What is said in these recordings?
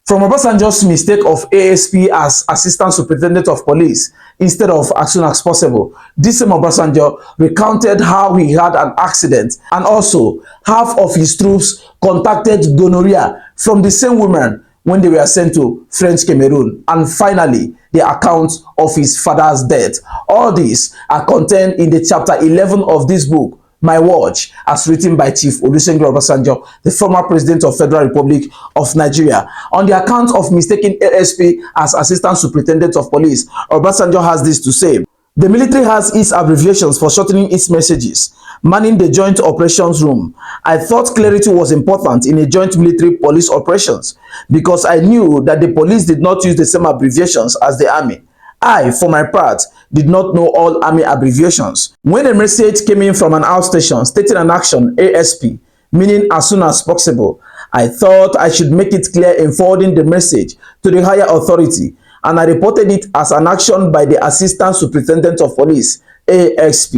From Obasanjo's mistake of ASP as Assistant Superintendent of Police instead of as soon as possible, this same Obasanjo recounted how he had an accident and also half of his troops contacted gonorrhea from the same women when they were sent to French Cameroon, and finally the account of his father's death. All these are contained in the chapter 11 of this book, My Watch, as written by Chief Olusegun Obasanjo, the former president of Federal Republic of Nigeria. On the account of mistaking ASP as Assistant Superintendent of Police, Obasanjo has this to say: the military has its abbreviations for shortening its messages. Manning the Joint Operations Room. I thought clarity was important in a joint military police operations because I knew that the police did not use the same abbreviations as the army. I, for my part, did not know all army abbreviations. When a message came in from an outstation stating an action ASP, meaning as soon as possible, I thought I should make it clear in forwarding the message to the higher authority, and I reported it as an action by the Assistant Superintendent of Police, ASP.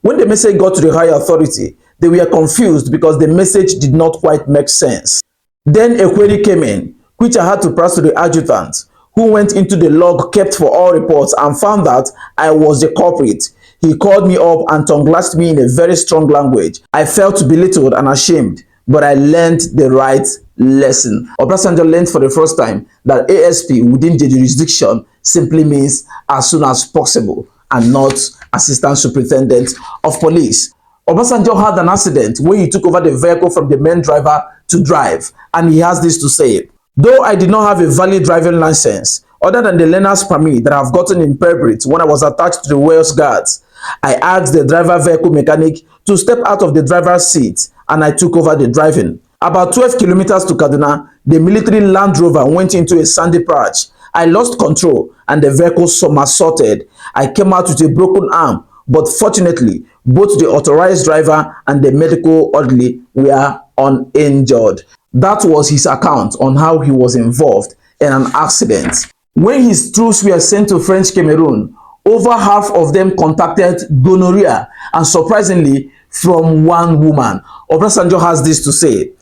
When the message got to the higher authority, they were confused because the message did not quite make sense. Then a query came in, which I had to pass to the adjutant, who went into the log kept for all reports and found that I was the culprit. He called me up and tongue-lashed me in a very strong language. I felt belittled and ashamed, but I learned the right lesson. Obasanjo learned for the first time that ASP within the jurisdiction simply means as soon as possible and not Assistant Superintendent of Police. Obasanjo had an accident when he took over the vehicle from the main driver to drive, and he has this to say: though I did not have a valid driving license, other than the learner's permit that I've gotten in Pelbrit when I was attached to the Wales Guards, I asked the driver vehicle mechanic to step out of the driver's seat and I took over the driving. About 12 kilometers to Kaduna, the military Land Rover went into a sandy patch. I lost control and the vehicle somersaulted. I came out with a broken arm, but fortunately, both the authorized driver and the medical orderly were uninjured. That was his account on how he was involved in an accident. When his troops were sent to French Cameroon, over half of them contacted gonorrhea, and surprisingly, from one woman. Obasanjo has this to say: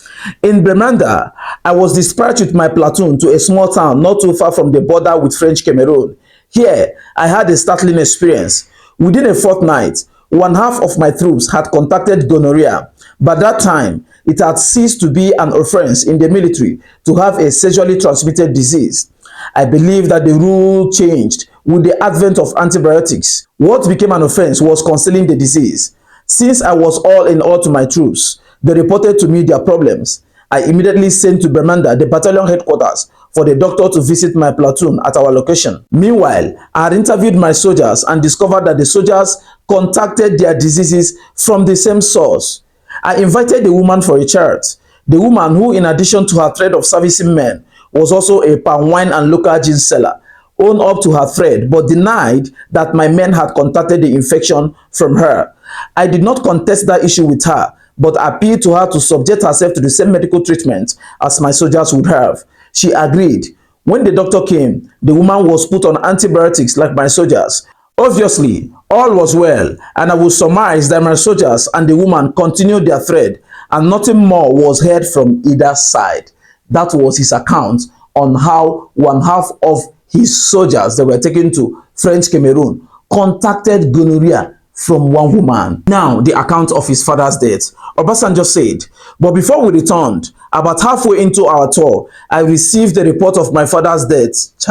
in Bremanda, I was dispatched with my platoon to a small town not too far from the border with French Cameroon. Here, I had a startling experience. Within a fortnight, one half of my troops had contacted gonorrhea. By that time, it had ceased to be an offense in the military to have a sexually transmitted disease. I believe that the rule changed with the advent of antibiotics. What became an offense was concealing the disease. Since I was all in all to my troops, they reported to me their problems. I immediately sent to Bremanda, the battalion headquarters, for the doctor to visit my platoon at our location. Meanwhile, I had interviewed my soldiers and discovered that the soldiers contacted their diseases from the same source. I invited the woman for a chat. The woman, who in addition to her trade of servicing men, was also a palm wine and local gin seller, owned up to her thread but denied that my men had contacted the infection from her. I did not contest that issue with her, but appealed to her to subject herself to the same medical treatment as my soldiers would have. She agreed. When the doctor came, the woman was put on antibiotics like my soldiers. Obviously, all was well, and I will surmise that my soldiers and the woman continued their thread, and nothing more was heard from either side. That was his account on how one half of his soldiers that were taken to French Cameroon contacted gonorrhea from one woman. Now, the account of his father's death. Obasanjo said, but before we returned, about halfway into our tour, I received the report of my father's death,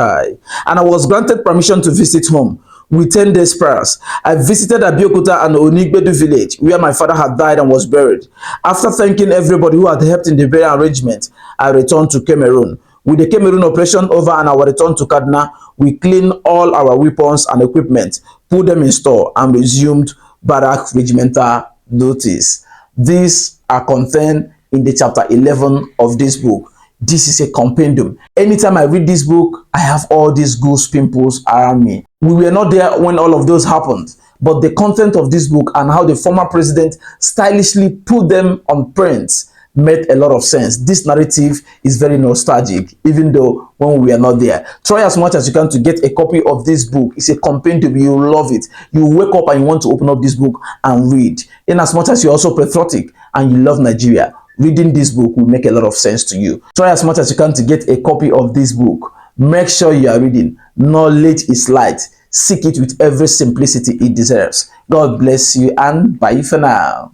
and I was granted permission to visit home. With 10 days prior, I visited Abeokuta and Onigbedu village, where my father had died and was buried. After thanking everybody who had helped in the burial arrangement, I returned to Cameroon. With the Cameroon operation over and our return to Kaduna, we cleaned all our weapons and equipment, put them in store, and resumed barrack regimental duties. These are contained in the chapter 11 of this book. This is a compendium. Anytime I read this book, I have all these goose pimples around me. We were not there when all of those happened, but the content of this book and how the former president stylishly put them on print made a lot of sense. This narrative is very nostalgic, even though when we are not there. Try as much as you can to get a copy of this book. It's a compendium. You will love it. You wake up and you want to open up this book and read. In as much as you're also patriotic and you love Nigeria, reading this book will make a lot of sense to you. Try as much as you can to get a copy of this book. Make sure you are reading. Knowledge is light. Seek it with every simplicity it deserves. God bless you and bye for now.